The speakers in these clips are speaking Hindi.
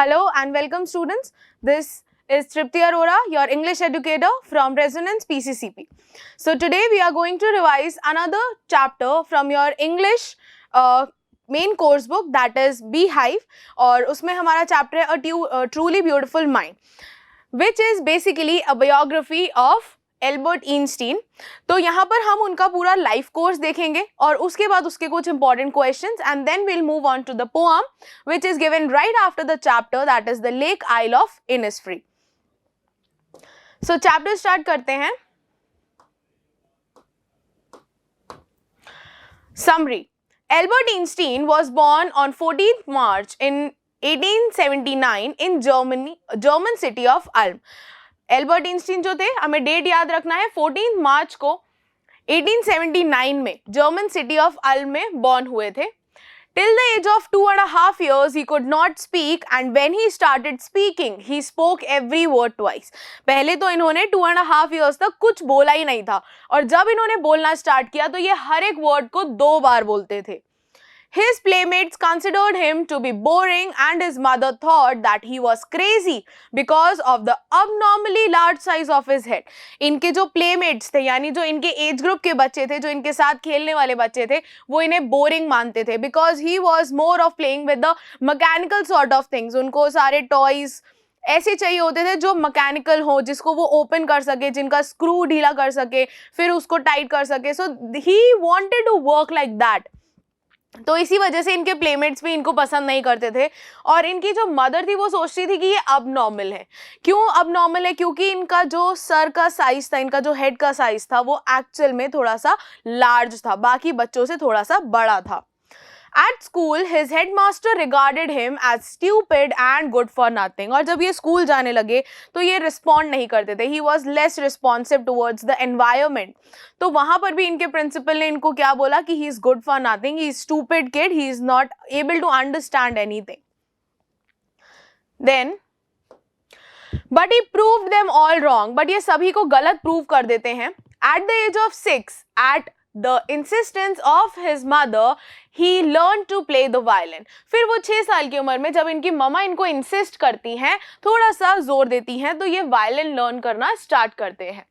Hello and welcome students. This is Tripti Arora, your English educator from Resonance PCCP. So today we are going to revise another chapter from your English main course book, that is Beehive, और उसमें हमारा chapter है A Truly Beautiful Mind, which is basically a biography of Albert Einstein. तो यहाँ पर हम उनका पूरा लाइफ कोर्स देखेंगे और उसके बाद उसके कुछ important questions and then will move on to the poem which is given right after the chapter, that is the lake isle of Innisfree. So chapter start करते हैं. Summary. Albert Einstein was born on 14th March in 1879 in German city of Ulm. Albert Einstein जो थे, हमें डेट याद रखना है, 14 मार्च को 1879 में जर्मन सिटी ऑफ अल्म में बॉर्न हुए थे. Till the age of 2.5 years he could not speak and when he started speaking he spoke every word twice. पहले तो इन्होंने 2.5 years तक कुछ बोला ही नहीं था और जब इन्होंने बोलना स्टार्ट किया तो ये हर एक वर्ड को 2 बार बोलते थे. His playmates considered him to be boring and his mother thought that he was crazy because of the abnormally large size of his head. इनके जो playmates थे, यानी जो इनके एज ग्रुप के बच्चे थे, जो इनके साथ खेलने वाले बच्चे थे, वो इन्हें बोरिंग मानते थे because he was more of playing with the mechanical sort of things. उनको सारे टॉयज ऐसे चाहिए होते थे जो मैकेनिकल हो, जिसको वो ओपन कर सके, जिनका स्क्रू ढीला कर सके, फिर उसको टाइट कर सके. सो he wanted to work like that. तो इसी वजह से इनके प्लेमेट्स भी इनको पसंद नहीं करते थे और इनकी जो मदर थी वो सोचती थी कि ये अब नॉर्मल है. क्यों अब नॉर्मल है? क्योंकि इनका जो सर का साइज था, इनका जो हेड का साइज था, वो एक्चुअल में थोड़ा सा लार्ज था, बाकी बच्चों से थोड़ा सा बड़ा था. At school, his headmaster regarded him as stupid and good for nothing. और जब ये स्कूल जाने लगे तो ये रिस्पॉन्ड नहीं करते थे. He was less responsive towards the environment. तो वहाँ पर भी इनके प्रिंसिपल ने इनको क्या बोला कि he is good for nothing, he is stupid kid, he is not able to understand anything. Then, but he proved them all wrong. But ये सभी को गलत प्रूव कर देते हैं. At the age of 6, at the insistence of his mother, he learned to play the violin. फिर वो 6 साल की उम्र में जब इनकी ममा इनको इंसिस्ट करती हैं, थोड़ा सा जोर देती हैं, तो ये वायलिन लर्न करना स्टार्ट करते हैं.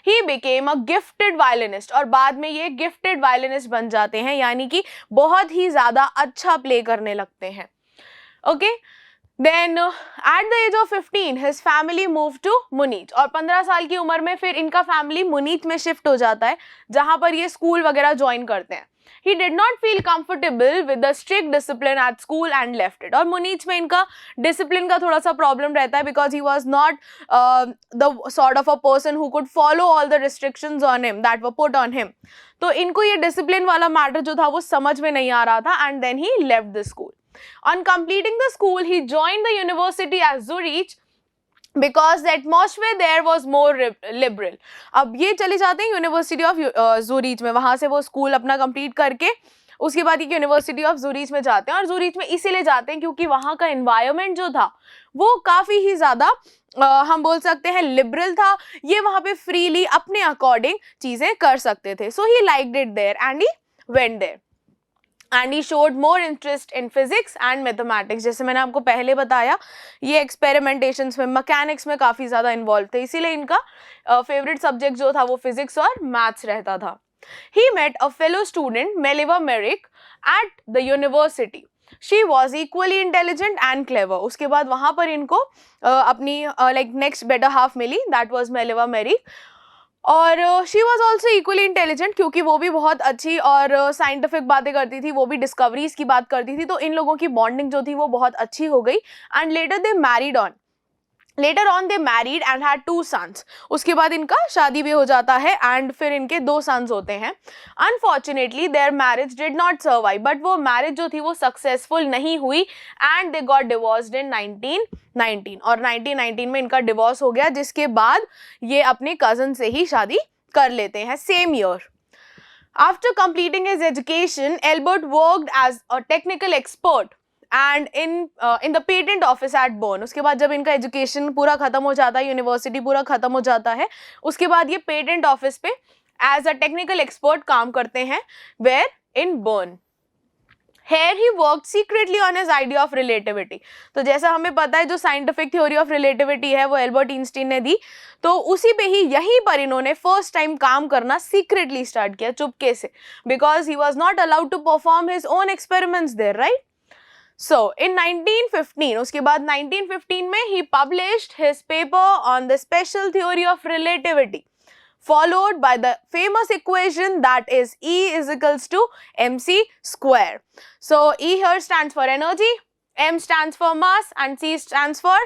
He became a gifted violinist और बाद में ये गिफ्टेड वायलिनिस्ट बन जाते हैं, यानी कि बहुत ही ज़्यादा अच्छा प्ले करने लगते हैं. Okay. Then at the age of 15 his family moved to Munich और 15 साल की उम्र में फिर इनका फैमिली मुनीच में शिफ्ट हो जाता है, जहाँ पर ये स्कूल वगैरह ज्वाइन करते हैं. He did not feel comfortable with the strict discipline at school and left it. और मुनीच में इनका डिसिप्लिन का थोड़ा सा प्रॉब्लम रहता है because he was not the sort of a person who could follow all the restrictions on him that were put on him. तो इनको ये डिसिप्लिन वाला मैटर जो था वो समझ में नहीं आ रहा था and then he left the school. On completing the school, he joined the university at Zurich because the atmosphere there was more liberal. अब ये चले जाते हैं यूनिवर्सिटी ऑफ ज़ुरिच में, वहाँ से वो स्कूल अपना कंप्लीट करके उसके बाद ये यूनिवर्सिटी ऑफ ज़ुरिच में जाते हैं. और ज़ुरिच में इसीलिए जाते हैं क्योंकि वहाँ का एनवायरनमेंट जो था वो काफ़ी ही ज़्यादा हम बोल सकते हैं लिबरल था. ये वहाँ पे फ्रीली अपने अकॉर्डिंग चीज़ें कर सकते थे. So he liked it there and he went there. And he showed more interest in physics and mathematics. जैसे मैंने आपको पहले बताया, ये एक्सपेरिमेंटेशंस में, मैकेनिक्स में काफ़ी ज़्यादा इन्वॉल्व थे, इसीलिए इनका फेवरेट सब्जेक्ट जो था वो फिजिक्स और मैथ्स रहता था. He met a fellow student Mileva Maric at the university. She was equally intelligent and clever. उसके बाद वहाँ पर इनको अपनी लाइक नेक्स्ट बेटर हाफ मिली, दैट वॉज मेलिवा मेरिक. और she was also equally intelligent क्योंकि वो भी बहुत अच्छी और साइंटिफिक बातें करती थी, वो भी डिस्कवरीज की बात करती थी. तो इन लोगों की बॉन्डिंग जो थी वो बहुत अच्छी हो गई and later on they married and had 2 sons. उसके बाद इनका शादी भी हो जाता है एंड फिर इनके 2 sons होते हैं. Unfortunately there marriage did not survive. But वो मैरिज जो थी वो सक्सेसफुल नहीं हुई एंड दे गॉट डिवोर्स्ड इन 1919. और 1919 में इनका डिवोर्स हो गया, जिसके बाद ये अपने कजन से ही शादी कर लेते हैं same year. After completing his education Albert worked as a technical expert and in the patent office at Bern. उसके बाद जब इनका एजुकेशन पूरा खत्म हो जाता है, यूनिवर्सिटी पूरा खत्म हो जाता है, उसके बाद ये पेटेंट ऑफिस पे एज अ टेक्निकल एक्सपर्ट काम करते हैं, where in Bern. Here he worked secretly on his idea of relativity. तो जैसा हमें पता है जो साइंटिफिक थ्योरी ऑफ रिलेटिविटी है वो एल्बर्ट आइंस्टीन ने दी, तो उसी पे ही यहीं पर इन्होंने फर्स्ट टाइम काम करना सीक्रेटली स्टार्ट किया, चुपके से, because he was not allowed to perform his own experiments there, right. So in 1915, उसके बाद 1915 में he published his paper on the special theory of relativity, followed by the famous equation that is E is equals to mc square. So E here stands for energy, m stands for mass and c stands for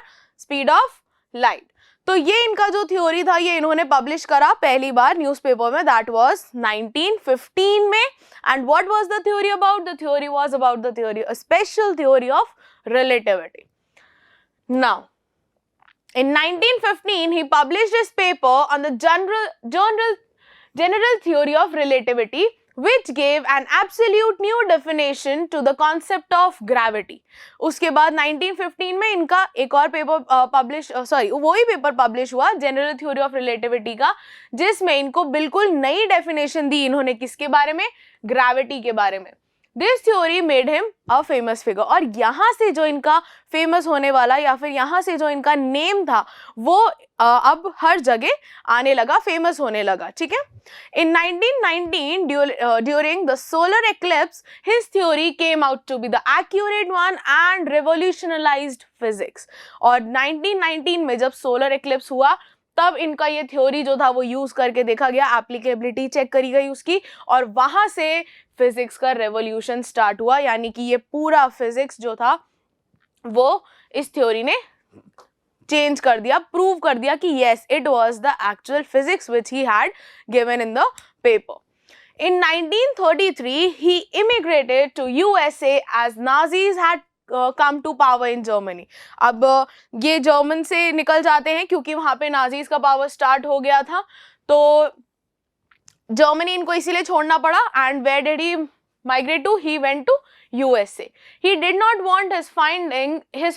speed of light. तो ये इनका जो थ्योरी था ये इन्होंने पब्लिश करा पहली बार न्यूज़पेपर में, दैट वाज 1915 में. And what was the theory about? The theory was about the theory, a special theory of relativity. Now in 1915 he published his paper on the general theory of relativity, which gave an absolute new definition to the concept of gravity. उसके बाद 1915 में इनका एक और पेपर वही पेपर पब्लिश हुआ जनरल थ्योरी ऑफ रिलेटिविटी का, जिसमें इनको बिल्कुल नई डेफिनेशन दी इन्होंने, किसके बारे में? ग्रेविटी के बारे में. This theory made him a famous figure. और यहाँ से जो इनका फेमस होने वाला या फिर यहाँ से जो इनका नेम था वो अब हर जगह आने लगा, फेमस होने लगा. ठीक है. In 1919, during the solar eclipse, his theory came out to be the accurate one and revolutionized physics. और 1919 में जब solar eclipse हुआ तब इनका ये थ्योरी जो था वो यूज करके देखा गया, एप्लीकेबिलिटी चेक करी गई उसकी, और वहां से फिजिक्स का रेवोल्यूशन स्टार्ट हुआ. यानी कि ये पूरा फिजिक्स जो था वो इस थ्योरी ने चेंज कर दिया, प्रूव कर दिया कि yes, it was the actual physics which he had given in the paper. In 1933, he immigrated to USA as Nazis had come to power in Germany. अब ये जर्मन से निकल जाते हैं क्योंकि वहाँ पे नाजीज का पावर स्टार्ट हो गया था, तो जर्मनी इनको इसीलिए छोड़ना पड़ा. And where did he migrate to? He went to USA. He did not want his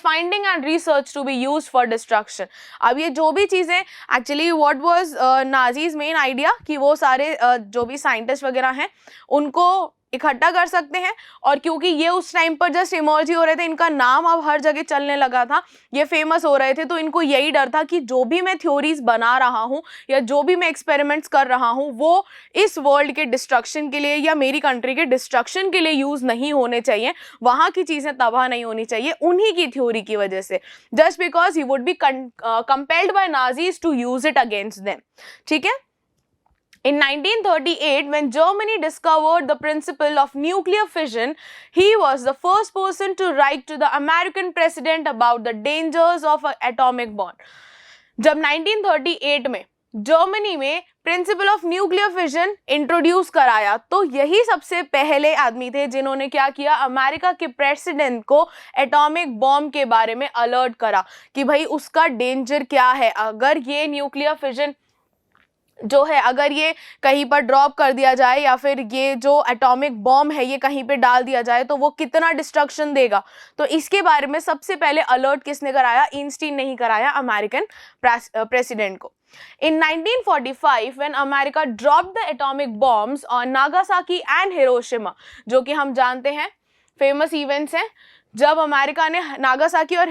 finding and research to be used for destruction. अब ये जो भी चीज़ें actually what was Nazis main idea कि वो सारे जो भी साइंटिस्ट वगैरह हैं उनको इकट्ठा कर सकते हैं, और क्योंकि ये उस टाइम पर जस्ट इमर्ज ही हो रहे थे, इनका नाम अब हर जगह चलने लगा था, ये फेमस हो रहे थे, तो इनको यही डर था कि जो भी मैं थ्योरीज बना रहा हूँ या जो भी मैं एक्सपेरिमेंट्स कर रहा हूँ वो इस वर्ल्ड के डिस्ट्रक्शन के लिए या मेरी कंट्री के डिस्ट्रक्शन के लिए यूज नहीं होने चाहिए, वहाँ की चीज़ें तबाह नहीं होनी चाहिए उन्हीं की थ्योरी की वजह से, just because he would be compelled by Nazis to use it against them. ठीक है. In 1938, when Germany discovered the principle of nuclear fission, he was the first person to write to the American president about the dangers of an atomic bomb. जब 1938 में जर्मनी में principle of nuclear fission introduce कराया, तो यही सबसे पहले आदमी थे जिन्होंने क्या किया, अमेरिका के प्रेसिडेंट को एटॉमिक बॉम्ब के बारे में अलर्ट करा कि भाई उसका डेंजर क्या है, अगर ये न्यूक्लियर फिजन जो है अगर ये कहीं पर ड्रॉप कर दिया जाए या फिर ये जो एटॉमिक बॉम्ब है ये कहीं पे डाल दिया जाए तो वो कितना डिस्ट्रक्शन देगा. तो इसके बारे में सबसे पहले अलर्ट किसने कराया? आइंस्टीन ने ही कराया अमेरिकन प्रेसिडेंट को. In 1945, when America dropped the atomic bombs on Nagasaki and Hiroshima, जो कि हम जानते हैं फेमस इवेंट्स हैं, जब अमेरिका ने नागासाकी और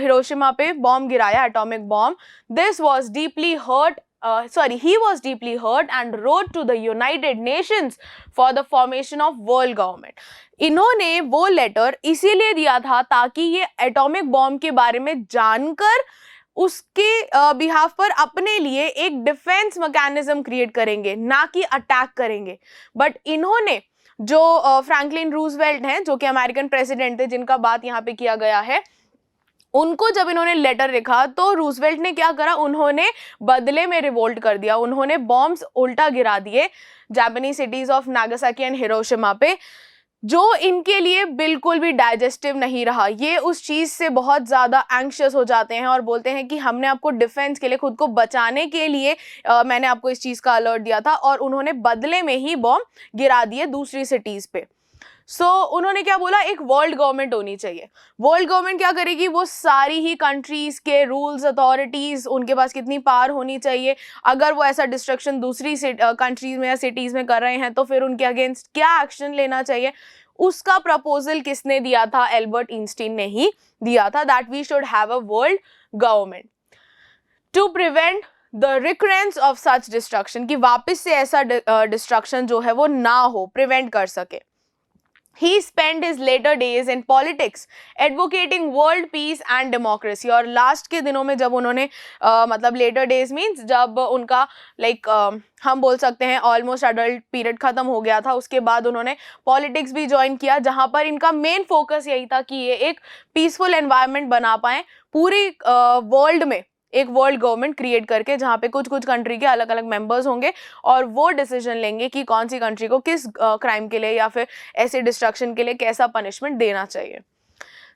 हिरोशिमा पे बॉम्ब गिराया, atomic bomb, this was deeply hurt he was deeply hurt and wrote to the United Nations for the formation of world government. इन्होंने वो लेटर इसीलिए दिया था ताकि ये एटॉमिक बॉम्ब के बारे में जानकर उसके बिहाफ पर अपने लिए एक डिफेंस मैकेनिज्म क्रिएट करेंगे, ना कि अटैक करेंगे. बट इन्होंने जो फ्रैंकलिन रूजवेल्ट हैं जो कि अमेरिकन प्रेसिडेंट थे जिनका बात यहाँ पे किया गया है, उनको जब इन्होंने लेटर लिखा तो रूजवेल्ट ने क्या करा, उन्होंने बदले में रिवोल्ट कर दिया, उन्होंने बॉम्ब्स उल्टा गिरा दिए Japanese cities of Nagasaki and Hiroshima पे, जो इनके लिए बिल्कुल भी डाइजेस्टिव नहीं रहा. ये उस चीज़ से बहुत ज़्यादा एंग्शियस हो जाते हैं और बोलते हैं कि हमने आपको डिफेंस के लिए, खुद को बचाने के लिए मैंने आपको इस चीज़ का अलर्ट दिया था, और उन्होंने बदले में ही बॉम्ब गिरा दिए दूसरी सिटीज़ पे. उन्होंने क्या बोला, एक वर्ल्ड गवर्नमेंट होनी चाहिए. वर्ल्ड गवर्नमेंट क्या करेगी, वो सारी ही कंट्रीज के रूल्स, अथॉरिटीज, उनके पास कितनी पावर होनी चाहिए, अगर वो ऐसा डिस्ट्रक्शन दूसरी कंट्रीज में या सिटीज में कर रहे हैं तो फिर उनके अगेंस्ट क्या एक्शन लेना चाहिए, उसका प्रपोजल किसने दिया था? एल्बर्ट आइंस्टीन ने ही दिया था, that we should have a world government to prevent the recurrence of such destruction, कि वापस से ऐसा डिस्ट्रक्शन जो है वो ना हो, प्रिवेंट कर सके. He spent his later days in politics, advocating world peace and democracy. और लास्ट के दिनों में जब उन्होंने मतलब later days means जब उनका हम बोल सकते हैं ऑलमोस्ट अडल्ट पीरियड खत्म हो गया था, उसके बाद उन्होंने पॉलिटिक्स भी ज्वाइन किया, जहां पर इनका मेन फोकस यही था कि ये एक पीसफुल एनवायरनमेंट बना पाए पूरी वर्ल्ड में, एक वर्ल्ड गवर्नमेंट क्रिएट करके जहाँ पे कुछ कुछ कंट्री के अलग अलग मेंबर्स होंगे और वो डिसीजन लेंगे कि कौन सी कंट्री को किस क्राइम के लिए या फिर ऐसे डिस्ट्रक्शन के लिए कैसा पनिशमेंट देना चाहिए.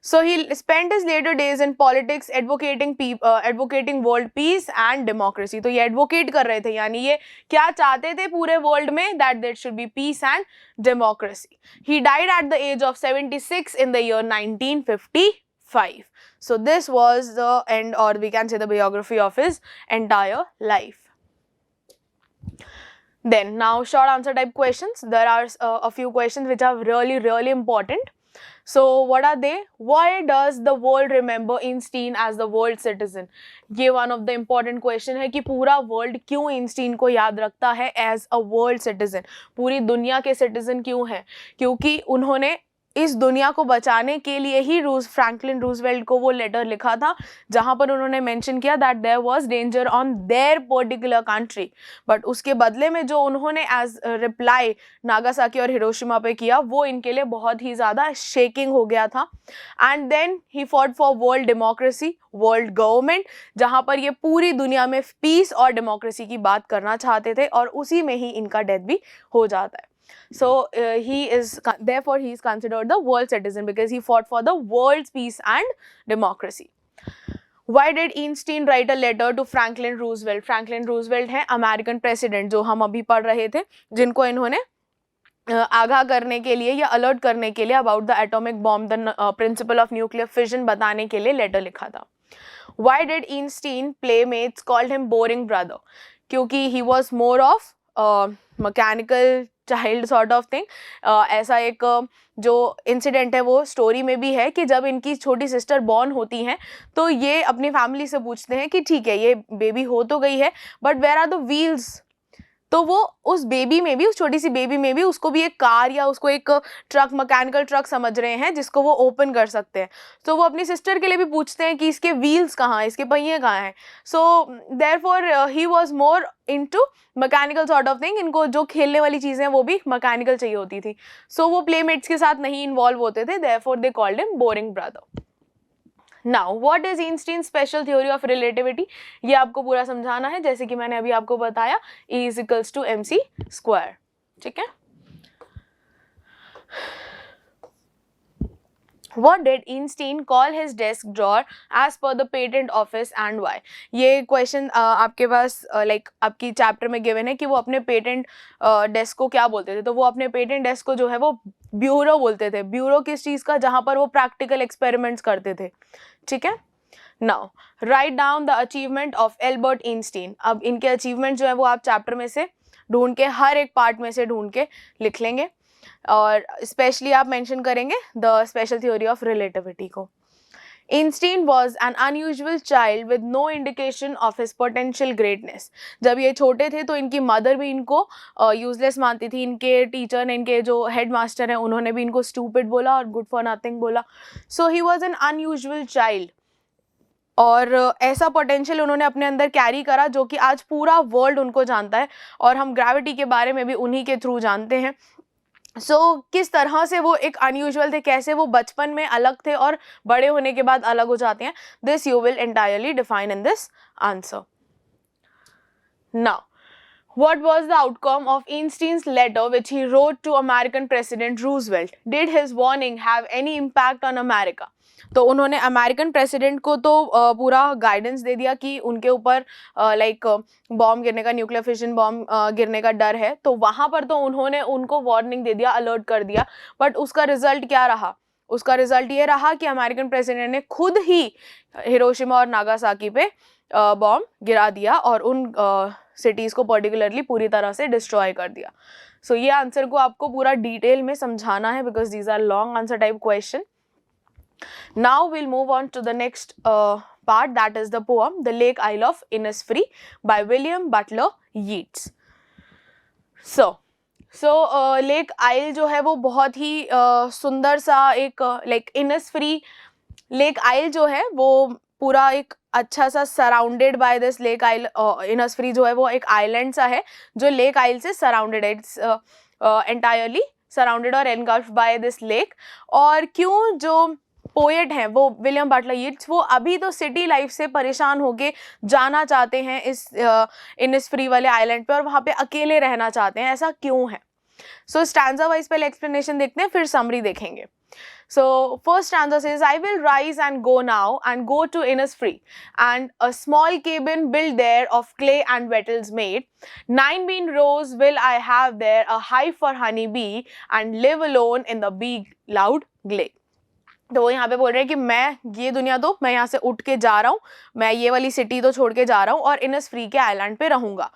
So he spent his later days in politics advocating world peace and democracy. तो ये advocate कर रहे थे, यानी ये क्या चाहते थे पूरे वर्ल्ड में, that there should be peace and democracy. He died at the age of 76 in the year 1955. So this was the end, or we can say the biography of his entire life. Then now short answer type questions. There are a few questions which are really important. So what are they? Why does the world remember Einstein as the world citizen? ये one of the important question है कि पूरा वर्ल्ड क्यों आइंस्टीन को याद रखता है as a world citizen, पूरी दुनिया के सिटीजन क्यों है? क्योंकि उन्होंने इस दुनिया को बचाने के लिए ही फ्रैंकलिन रूजवेल्ट को वो लेटर लिखा था जहां पर उन्होंने मेंशन किया that there was danger on their particular country, but उसके बदले में जो उन्होंने एज रिप्लाई नागासाकी और हिरोशिमा पे किया वो इनके लिए बहुत ही ज़्यादा शेकिंग हो गया था. And then he fought for world democracy, world government, जहां पर ये पूरी दुनिया में पीस और डेमोक्रेसी की बात करना चाहते थे और उसी में ही इनका डेथ भी हो जाता है. So therefore he is considered the world citizen because he fought for the world's peace and democracy. Why did Einstein write a letter to Franklin Roosevelt? Franklin Roosevelt है अमेरिकन प्रेसिडेंट जो हम अभी पढ़ रहे थे, जिनको इन्होंने आगाह करने के लिए या अलर्ट करने के लिए about the atomic bomb, the principle of nuclear fission बताने के लिए लेटर लिखा था. Why did Einstein playmates called him boring brother? क्योंकि he was more of mechanical child sort of thing. ऐसा एक जो इंसिडेंट है वो स्टोरी में भी है कि जब इनकी छोटी सिस्टर बॉर्न होती हैं तो ये अपनी फैमिली से पूछते हैं कि ठीक है ये बेबी हो तो गई है but where are the wheels. तो वो उस बेबी में भी, उस छोटी सी बेबी में भी उसको भी एक कार या उसको एक ट्रक, मैकेनिकल ट्रक समझ रहे हैं जिसको वो ओपन कर सकते हैं. तो वो अपनी सिस्टर के लिए भी पूछते हैं कि इसके व्हील्स कहाँ हैं, इसके पहिए कहाँ हैं. So therefore he was more into mechanical sort of thing. इनको जो खेलने वाली चीज़ें हैं वो भी मैकेनिकल चाहिए होती थी. सो वो प्लेमेट्स के साथ नहीं इन्वॉल्व होते थे, therefore they called him boring brother. Now what is Einstein special theory of relativity? ये आपको पूरा समझाना है, जैसे कि मैंने अभी आपको बताया E is equals to mc square. ठीक है. What did Einstein call his desk drawer as per the patent office and why? ये क्वेश्चन आपके पास आपकी चैप्टर में गिवन है कि वो अपने पेटेंट डेस्क को क्या बोलते थे. तो वो अपने पेटेंट डेस्क को जो है वो ब्यूरो बोलते थे. ब्यूरो किस चीज़ का? जहाँ पर वो प्रैक्टिकल एक्सपेरिमेंट्स करते थे. ठीक है. Now write down the achievement of Albert Einstein. अब इनके अचीवमेंट जो है वो आप चैप्टर में से ढूंढ के, हर एक पार्ट में से ढूंढ के लिख लेंगे और स्पेशली आप मेंशन करेंगे the special theory of relativity को. Einstein was an unusual child with no indication of his potential greatness. जब ये छोटे थे तो इनकी मदर भी इनको यूजलेस मानती थी. इनके टीचर ने, इनके जो हेड मास्टर हैं, उन्होंने भी इनको स्टूपिड बोला और गुड फॉर नथिंग बोला. So he was an unusual child और ऐसा पोटेंशियल उन्होंने अपने अंदर कैरी करा जो कि आज पूरा वर्ल्ड उनको जानता है और हम ग्रेविटी के बारे में भी उन्हीं के थ्रू जानते हैं. किस तरह से वो एक अनयूजुअल थे, कैसे वो बचपन में अलग थे और बड़े होने के बाद अलग हो जाते हैं, this you will entirely define in this answer. Now what was the outcome of Einstein's letter which he wrote to American President Roosevelt? Did his warning have any impact on America? तो उन्होंने अमेरिकन प्रेसिडेंट को तो पूरा गाइडेंस दे दिया कि उनके ऊपर बॉम्ब गिरने का, न्यूक्लियर फिशन बॉम्ब गिरने का डर है. तो वहाँ पर तो उन्होंने उनको वार्निंग दे दिया, अलर्ट कर दिया. बट उसका रिजल्ट क्या रहा? उसका रिजल्ट ये रहा कि अमेरिकन प्रेसिडेंट ने खुद ही हिरोशिमा और नागासाकी पे बॉम्ब गिरा दिया और उन सिटीज़ को पर्टिकुलरली पूरी तरह से डिस्ट्रॉय कर दिया. सो ये आंसर को आपको पूरा डिटेल में समझाना है because these are long answer type question. Now we'll move on to the next part, that is the poem The Lake Isle of Innisfree by William Butler Yeats. So lake isle जो है वो बहुत ही सुंदर सा एक लाइक इनसफ्री लेक आइल जो है वो पूरा एक अच्छा सा सराउंडेड बाय दिस लेक आइल. इनसफ्री जो है वो एक आइलैंड सा है जो लेक आइल से सराउंडेड है. इट्स एंटायरली सराउंडेड और एनगल्फ्ड बाय दिस लेक. और क्यों जो पोएट हैं वो विलियम बटलर यीट्स वो अभी तो सिटी लाइफ से परेशान होके जाना चाहते हैं इस इनिसफ्री वाले आइलैंड पे और वहाँ पे अकेले रहना चाहते हैं, ऐसा क्यों है? सो स्टैंजा वाइज पहले एक्सप्लेनेशन देखते हैं फिर समरी देखेंगे. So first stanza says, I will rise and go now and go to Innisfree and a small cabin built there of clay and wattles made. 9 bean rows will I have there, a hive for honey bee and live alone in the big loud glade. तो वो यहाँ पे बोल रहे हैं कि मैं ये दुनिया तो मैं यहाँ से उठ के जा रहा हूँ, मैं ये वाली सिटी तो छोड़ के जा रहा हूँ और इनसफ्री के आइलैंड पे रहूँगा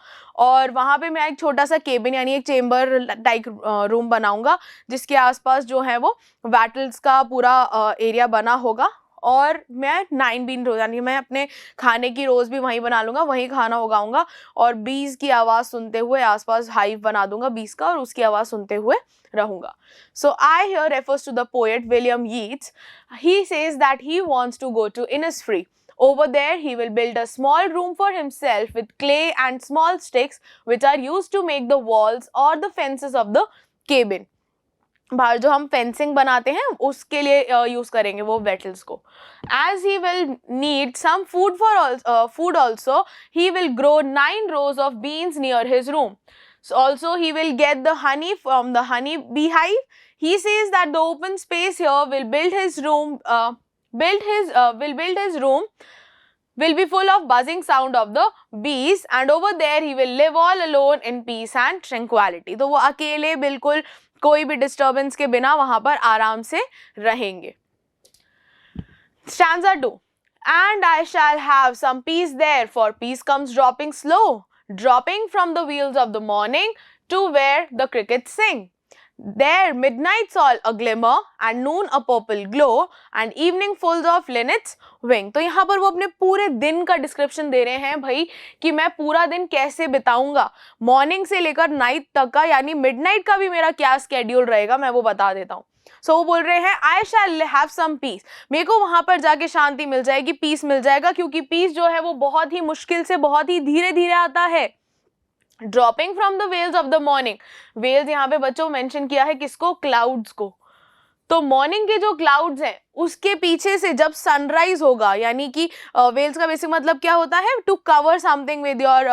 और वहाँ पे मैं एक छोटा सा केबिन यानी एक चेम्बर टाइप रूम बनाऊँगा जिसके आसपास जो है वो वैटल्स का पूरा एरिया बना होगा और मैं 9 बीन रोज यानी मैं अपने खाने की रोज़ भी वहीं बना लूँगा, वहीं खाना उगाऊँगा और बीज की आवाज़ सुनते हुए आसपास हाइव बना दूंगा बीज का और उसकी आवाज़ सुनते हुए रहूँगा. So I here refers to the poet William Yeats. He says that he wants to go to Innisfree. Over there he will build a small room for himself with clay and small sticks which are used to make the walls or the fences of the cabin. बाहर जो हम फेंसिंग बनाते हैं उसके लिए यूज करेंगे वो वेटल्स को. As he will need some food for food also, he will grow 9 rows of beans near his room. So also he will get the honey from the honey beehive. He says that the open space here will build his room. Will be full of buzzing sound of the bees and over there he will live all alone in peace and tranquility. तो वो अकेले बिल्कुल कोई भी डिस्टर्बेंस के बिना वहां पर आराम से रहेंगे. Stanza 2. And I shall have some peace there, for peace comes dropping slow, dropping from the wheels of the morning to where the crickets sing. There midnight's all a glimmer and noon a purple glow and evening full of linnets wing. तो यहाँ पर वो अपने पूरे दिन का डिस्क्रिप्शन दे रहे हैं भाई कि मैं पूरा दिन कैसे बिताऊंगा, मॉर्निंग से लेकर नाइट तक का यानी मिडनाइट का भी मेरा क्या स्केड्यूल रहेगा मैं वो बता देता हूँ. सो वो बोल रहे हैं आई शैल हैव सम पीस, मेरे को वहां पर जाके शांति मिल जाएगी, पीस मिल जाएगा क्योंकि पीस जो है वो बहुत ही मुश्किल से बहुत ही धीरे धीरे आता है. Dropping from the veils of the morning, veils यहाँ पे बच्चों मेंशन किया है किसको, क्लाउड्स को. तो मॉर्निंग के जो क्लाउड्स हैं उसके पीछे से जब सनराइज होगा यानी कि वेल्स का बेसिक मतलब क्या होता है, to cover something with your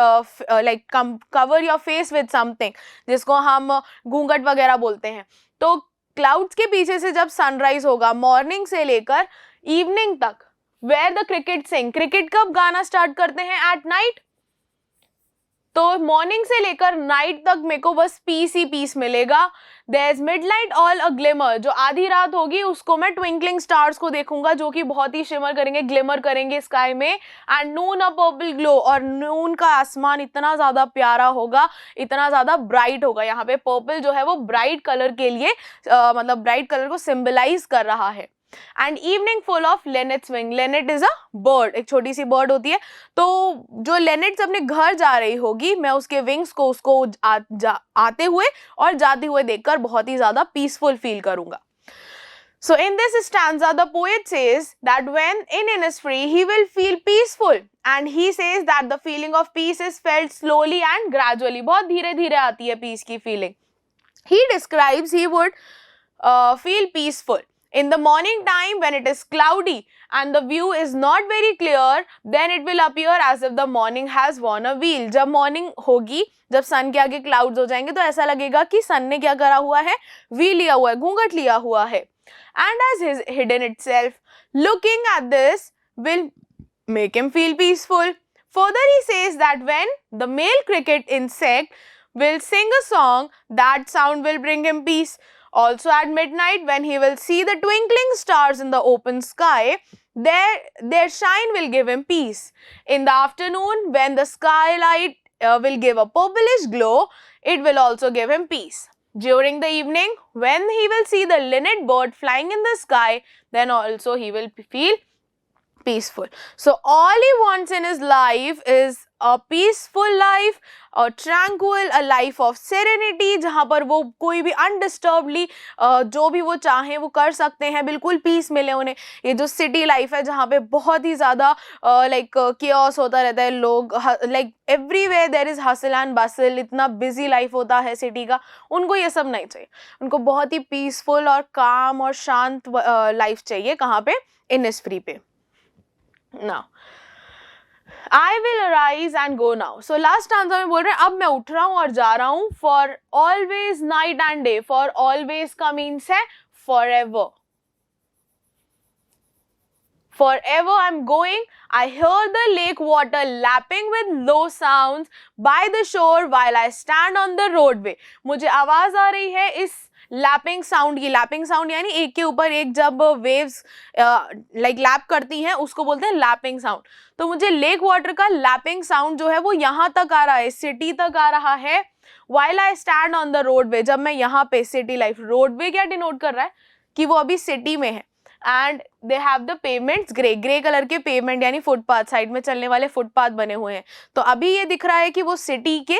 like cover your face with something, जिसको हम घूंघट वगैरह बोलते हैं. तो क्लाउड्स के पीछे से जब सनराइज होगा मॉर्निंग से लेकर इवनिंग तक, where the cricket sing, cricket कब गाना स्टार्ट करते हैं, एट नाइट. तो मॉर्निंग से लेकर नाइट तक मेरे को बस पीस ही पीस मिलेगा. There is midnight all a glimmer, जो आधी रात होगी उसको मैं ट्विंकलिंग स्टार्स को देखूंगा जो कि बहुत ही शिमर करेंगे, ग्लिमर करेंगे स्काई में. And Noon a purple glow, और नून का आसमान इतना ज्यादा प्यारा होगा, इतना ज्यादा ब्राइट होगा. यहाँ पे पर्पल जो है वो ब्राइट कलर के लिए मतलब ब्राइट कलर को सिंबलाइज कर रहा है. And evening full of linnet's wing, linnet is a bird, एक छोटी सी बर्ड होती है. तो जो लेनेट्स अपने घर जा रही होगी मैं उसके विंग्स को उसको आते हुए और जाते हुए देखकर बहुत ही ज्यादा पीसफुल फील करूंगा. So in this stanza the poet says that when in Innisfree he will feel peaceful, and he says that the feeling of peace is felt slowly and gradually, बहुत धीरे धीरे आती है पीस की feeling. He describes he would feel peaceful in the morning time when it is cloudy and the view is not very clear, then it will appear as if the morning has worn a wheel. जब मॉर्निंग होगी, जब सन के आगे क्लाउड्स हो जाएंगे तो ऐसा लगेगा कि सन ने क्या करा हुआ है, व्हील लिया हुआ है, घूंघट लिया हुआ है. And as his hidden itself, looking at this will make him feel peaceful. Further he says that when the male cricket insect will sing a song, that sound will bring him peace. Also at midnight when he will see the twinkling stars in the open sky, their shine will give him peace. In the afternoon when the skylight will give a purplish glow, It will also give him peace. During the evening, when he will see the linnet bird flying in the sky, then also he will feel peaceful. So all he wants in his life is a peaceful life, a tranquil, a life of serenity, जहाँ पर वो कोई भी undisturbedly जो भी वो चाहें वो कर सकते हैं, बिल्कुल पीस मिले उन्हें. ये जो सिटी लाइफ है जहाँ पे बहुत ही ज़्यादा लाइक chaos होता रहता है, लोग like everywhere there is hustle and bustle, इतना बिजी लाइफ होता है सिटी का, उनको ये सब नहीं चाहिए. उनको बहुत ही पीसफुल और काम और शांत लाइफ चाहिए. कहाँ पे? इनिसफ्री पे. Now, I will arise and go now. So last stanza में बोल रहे हैं अब मैं उठ रहा हूँ और जा रहा हूँ. For always night and day. For always का means है forever. Forever I'm going. I hear the lake water lapping with low sounds by the shore while I stand on the roadway. मुझे आवाज आ रही है इस लैपिंग साउंड की. लैपिंग साउंड यानी एक के ऊपर एक जब वेव्स लाइक लैप करती हैं उसको बोलते हैं लैपिंग साउंड. तो मुझे लेक वाटर का लैपिंग साउंड जो है वो यहाँ तक आ रहा है, सिटी तक आ रहा है. while I stand on the roadway, जब मैं यहाँ पे सिटी लाइफ, रोडवे क्या डिनोट कर रहा है कि वो अभी सिटी में है. And they have the payments grey, grey colour के पेमेंट यानी फुटपाथ, साइड में चलने वाले फुटपाथ बने हुए हैं. तो अभी ये दिख रहा है कि वो सिटी के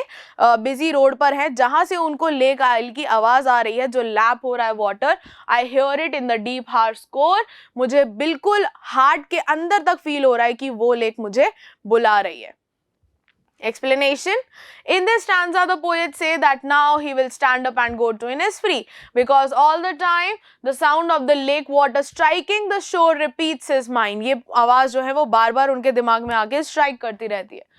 बिजी रोड पर है जहां से उनको लेक आइल की आवाज आ रही है जो लैप हो रहा है water. I hear it in the deep heart score. मुझे बिल्कुल हार्ट के अंदर तक फील हो रहा है कि वो लेक मुझे बुला रही है. Explanation. In this stanza, the poet say that now he will stand up and go to Innisfree because all the time the sound of the lake water striking the shore repeats his mind. ये आवाज जो है वो बार बार उनके दिमाग में आके स्ट्राइक करती रहती है.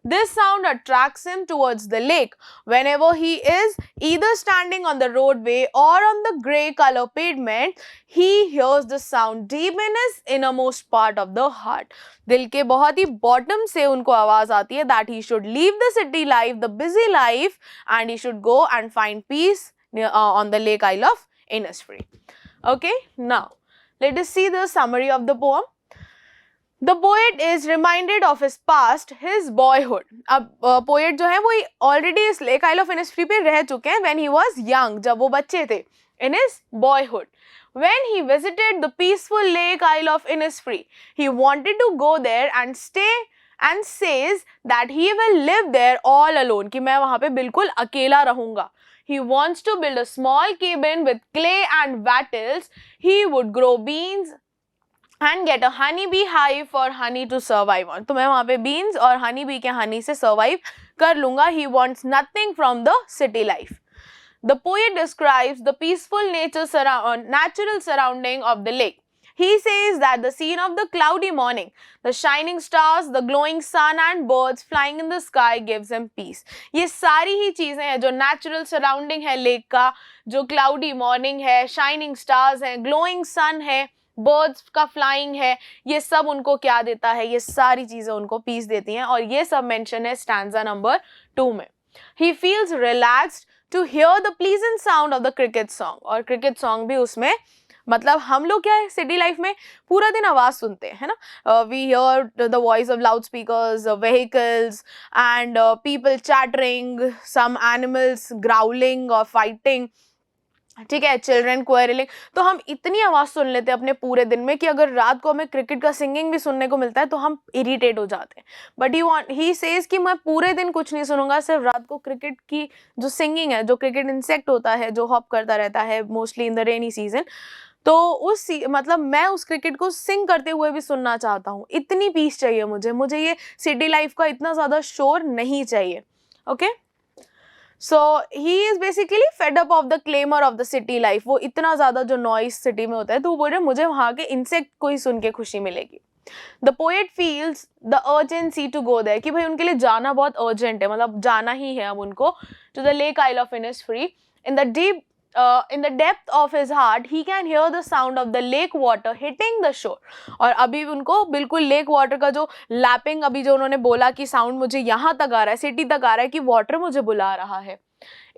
This sound attracts him towards the lake. Whenever he is either standing on the roadway or on the grey color pavement, he hears the sound deep in his innermost part of the heart. दिल के बहुत ही bottom से उनको आवाज आती है that he should leave the city life, the busy life, and he should go and find peace on the lake isle of Innisfree. Okay, now let us see the summary of the poem. The poet is reminded of his past, his boyhood. अब poet जो है वो already इस lake isle of Innisfree पे रह चुके हैं when he was young, जब वो बच्चे थे, in his boyhood. When he visited the peaceful lake isle of Innisfree, he wanted to go there and stay and says that he will live there all alone, कि मैं वहाँ पे बिल्कुल अकेला रहूँगा. He wants to build a small cabin with clay and wattles. He would grow beans and get a honeybee hive for honey to survive on. तो मैं वहाँ पे beans और honeybee के honey से survive कर लूँगा. He wants nothing from the city life. The poet describes the peaceful natural surrounding of the lake. He says that the scene of the cloudy morning, the shining stars, the glowing sun and birds flying in the sky gives him peace. ये सारी ही चीज़ें हैं जो natural surrounding है lake का, जो cloudy morning है, shining stars है, glowing sun है, बर्ड्स का फ्लाइंग है, ये सब उनको क्या देता है, ये सारी चीजें उनको पीस देती हैं. और ये सब मेंशन है स्टैंजा नंबर 2 में. He feels relaxed to hear the pleasant sound of the cricket song. और cricket song भी उसमें, मतलब हम लोग क्या है सिटी लाइफ में पूरा दिन आवाज सुनते हैं, है ना. We hear the voice of loud speakers, vehicles and people chattering, some animals growling और फाइटिंग, ठीक है, चिल्ड्रन क्वेरलिंग. तो हम इतनी आवाज़ सुन लेते हैं अपने पूरे दिन में कि अगर रात को हमें क्रिकेट का सिंगिंग भी सुनने को मिलता है तो हम इरिटेट हो जाते हैं. बट ही सेज कि मैं पूरे दिन कुछ नहीं सुनूंगा, सिर्फ रात को क्रिकेट की जो सिंगिंग है, जो क्रिकेट इंसेक्ट होता है जो हॉप करता रहता है mostly in the rainy season, तो उस मतलब मैं उस क्रिकेट को सिंग करते हुए भी सुनना चाहता हूँ. इतनी पीस चाहिए मुझे ये सिटी लाइफ का इतना ज़्यादा शोर नहीं चाहिए. Okay, so he is basically fed up of the claimer of the city life. वो इतना ज़्यादा जो नॉइज सिटी में होता है, तो वो बोल रहे मुझे वहाँ के इंसेक्ट को ही सुन के खुशी मिलेगी. The poet feels the urgency to go there, कि भाई उनके लिए जाना बहुत अर्जेंट है, मतलब जाना ही है अब उनको, to the lake isle of Innisfree. In the depth of his heart, he can hear the sound of the lake water hitting the shore. और अभी उनको बिल्कुल लेक वाटर का जो लैपिंग, अभी जो उन्होंने बोला कि साउंड मुझे यहाँ तक आ रहा है, सिटी तक आ रहा है, कि वाटर मुझे बुला रहा है.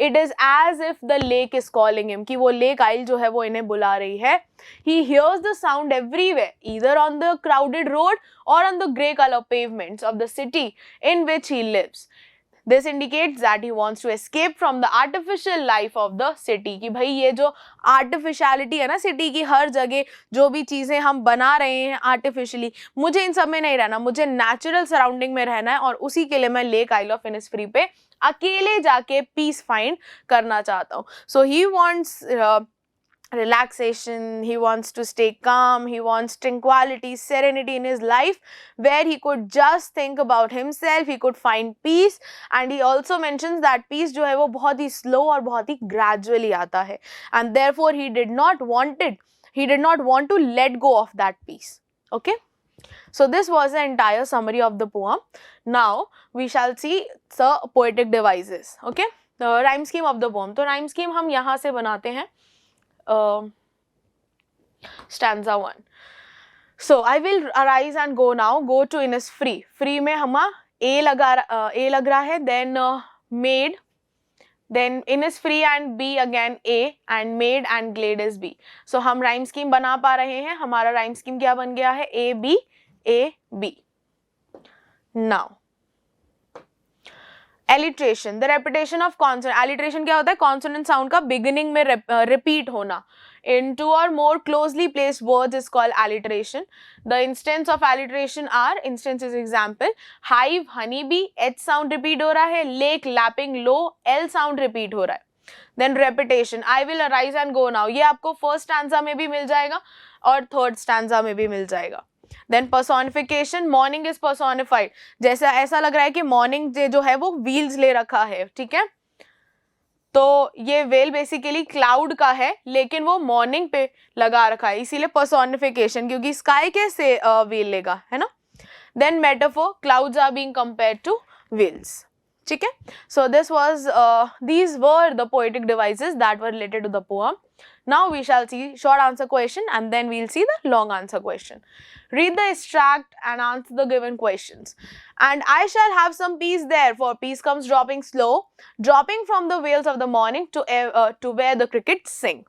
It is as if the lake is calling him, कि वो लेक आइल जो है वो इन्हें बुला रही है. He hears the sound everywhere, either on the crowded road or on the grey color pavements of the city in which he lives. This indicates that he wants to escape from the artificial life of the city. कि भाई ये जो artificiality है ना सिटी की, हर जगह जो भी चीज़ें हम बना रहे हैं artificially, मुझे इन सब में नहीं रहना, मुझे natural surrounding में रहना है, और उसी के लिए मैं लेक आइल ऑफ इनिसफ्री पे अकेले जाके पीस फाइंड करना चाहता हूँ. So he wants relaxation, he wants to stay calm, he wants tranquility, serenity in his life where he could just think about himself, he could find peace. And he also mentions that peace जो है वो बहुत ही slow और बहुत ही gradually आता है, and therefore he did not want to let go of that peace. Okay, so this was the entire summary of the poem. Now we shall see the poetic devices. Okay, the rhyme scheme of the poem. तो rhyme scheme हम यहाँ से बनाते हैं. Stanza 1. So I will arise and go now. Go to Innisfree. Free में हमारा A लग रहा है. Then made. Then Innisfree and B again A, and made and glade is B. So हम rhyme scheme बना पा रहे हैं. हमारा rhyme scheme क्या बन गया है? A B A B. Now alliteration, the repetition of consonant. alliteration क्या होता है? consonant sound का beginning में repeat होना. In two or more closely placed words is called alliteration. The instance of alliteration are, instance is example, hive, honeybee, H sound repeat हो रहा है, lake, lapping, low, L sound repeat हो रहा है. Then repetition, I will arise and go now. ये आपको first stanza में भी मिल जाएगा और third stanza में भी मिल जाएगा. Then personification, morning is personified. जैसा ऐसा लग रहा है कि morning जो है वो wheels ले रखा है, ठीक है? तो ये whale बेसिकली क्लाउड का है, लेकिन वो मॉर्निंग पे लगा रखा है, इसीलिए पर्सोनिफिकेशन, क्योंकि स्काई कैसे व्हील लेगा, है ना? Then metaphor, clouds are being compared to wheels. ठीक है? So this was these were the poetic devices that were related to the poem. Now we shall see short answer question and then we'll see the long answer question. Read the extract and answer the given questions. And I shall have some peace there, for peace comes dropping slow, dropping from the vales of the morning to where the crickets sing.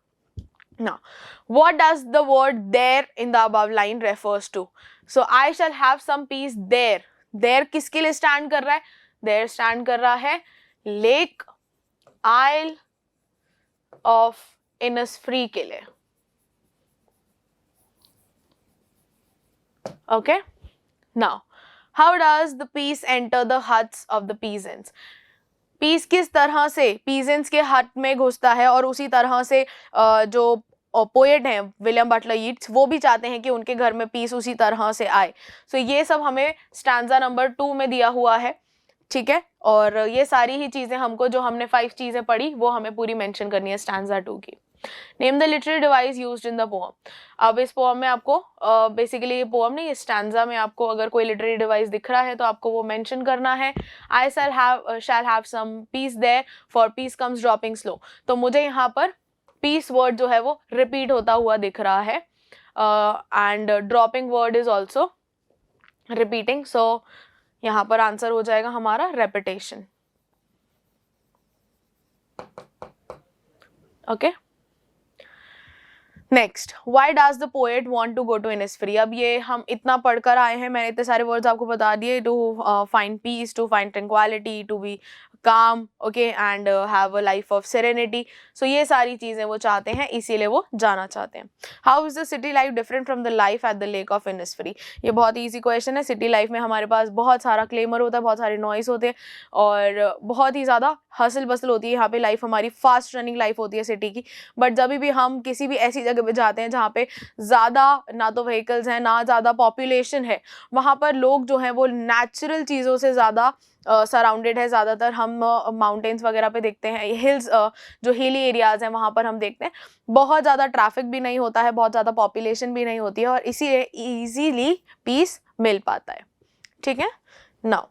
Now, what does the word there in the above line refers to? So I shall have some peace there. There किसके लिए stand कर रहा है? There stand कर रहा है Lake Isle of Innisfree के लिए. Okay, now how does the peace enter the huts of the peasants? Peace किस तरह से peasants के हट में घुसता है, और उसी तरह से जो पोएट हैं विलियम बटलर यीट्स, वो भी चाहते हैं कि उनके घर में पीस उसी तरह से आए. सो ये सब हमें स्टैंजा नंबर 2 में दिया हुआ है. ठीक है, और ये सारी ही चीजें हमको, जो हमने 5 चीजें पढ़ी, वो हमें पूरी मेंशन करनी है स्टैंजा 2 की. Name the literary device used in the poem. अब इस पोएम में आपको बेसिकली ये पोएम नहीं, ये स्टैंजा में आपको अगर कोई लिटरेरी डिवाइस दिख रहा है तो आपको वो मेंशन करना है. I shall have some peace there, for peace comes dropping slow. तो मुझे यहाँ पर पीस वर्ड जो है वो रिपीट होता हुआ दिख रहा है, and dropping word is also repeating. सो यहाँ पर आंसर हो जाएगा हमारा repetition. Okay, next, why does the poet want to go to Innisfree. अब ये हम इतना पढ़कर आए हैं, मैंने इतने सारे वर्ड्स आपको बता दिए. To find peace, to find tranquillity, to be calm, okay, and have a life of serenity. So ये सारी चीज़ें वो चाहते हैं, इसीलिए वो जाना चाहते हैं. How is the city life different from the life at the lake of Innisfree. ये बहुत ही ईजी क्वेश्चन है. सिटी लाइफ में हमारे पास बहुत सारा क्लेमर होता है, बहुत सारे नॉइस होते हैं, और बहुत ही ज़्यादा हसल बसल होती है. यहाँ पे लाइफ हमारी फास्ट रनिंग लाइफ होती है सिटी की. बट जब भी हम किसी भी ऐसी जगह पे जाते हैं जहाँ पे ज़्यादा ना तो व्हीकल्स हैं, ना ज़्यादा पॉपुलेशन है, वहाँ पर लोग जो हैं वो नेचुरल चीज़ों से ज़्यादा सराउंडेड है. ज़्यादातर हम माउंटेन्स वगैरह पे देखते हैं, हिल्स, जो हिली एरियाज़ हैं वहाँ पर हम देखते हैं बहुत ज़्यादा ट्रैफिक भी नहीं होता है, बहुत ज़्यादा पॉपुलेशन भी नहीं होती है, और इसीलिए ईजीली पीस मिल पाता है. ठीक है. Now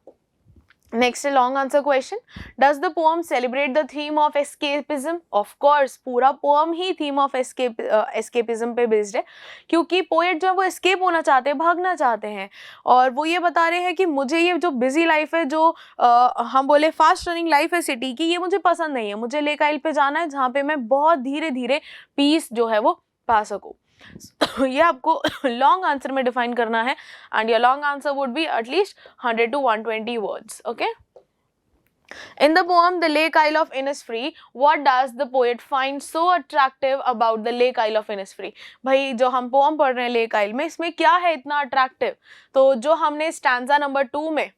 next long answer question. Does the poem celebrate the theme of escapism. Of course पूरा पोएम ही थीम ऑफ एस्केपिज्म पे बेस्ड है, क्योंकि पोएट जो है वो एस्केप होना चाहते हैं, भागना चाहते हैं, और वो ये बता रहे हैं कि मुझे ये जो बिजी लाइफ है, जो हम बोले फास्ट रनिंग लाइफ है सिटी की, ये मुझे पसंद नहीं है. मुझे लेक आइल पे जाना है जहाँ पे मैं बहुत धीरे धीरे पीस जो है वो पा सकूँ. ये आपको लॉन्ग आंसर में डिफाइन करना है, and your long answer would be at least 100 to 120 words. Okay, In the poem The Lake Isle of Innisfree, what does the poet find so attractive about the Lake Isle of Innisfree? भाई जो हम पोम पढ़ रहे हैं लेक आइल में, इसमें क्या है इतना अट्रैक्टिव? तो जो हमने स्टैंजा नंबर 2 में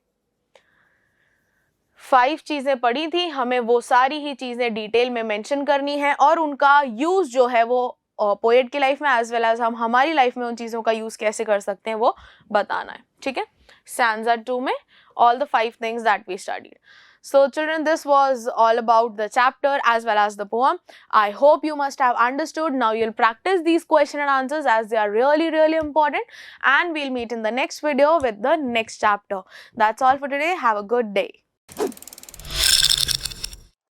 5 चीजें पढ़ी थी, हमें वो सारी ही चीजें डिटेल में मेंशन करनी है और उनका यूज जो है वो पोएट की लाइफ में एज वेल एज हम हमारी लाइफ में उन चीजों का यूज कैसे कर सकते हैं वो बताना है. ठीक है, स्टैंजा 2 में all the 5 things that we studied. So children, this was all about the chapter as well as the poem. I hope you must have understood. Now you'll practice these question and answers as they are really important, and we'll meet in the next video with the next chapter. That's all for today. Have a good day.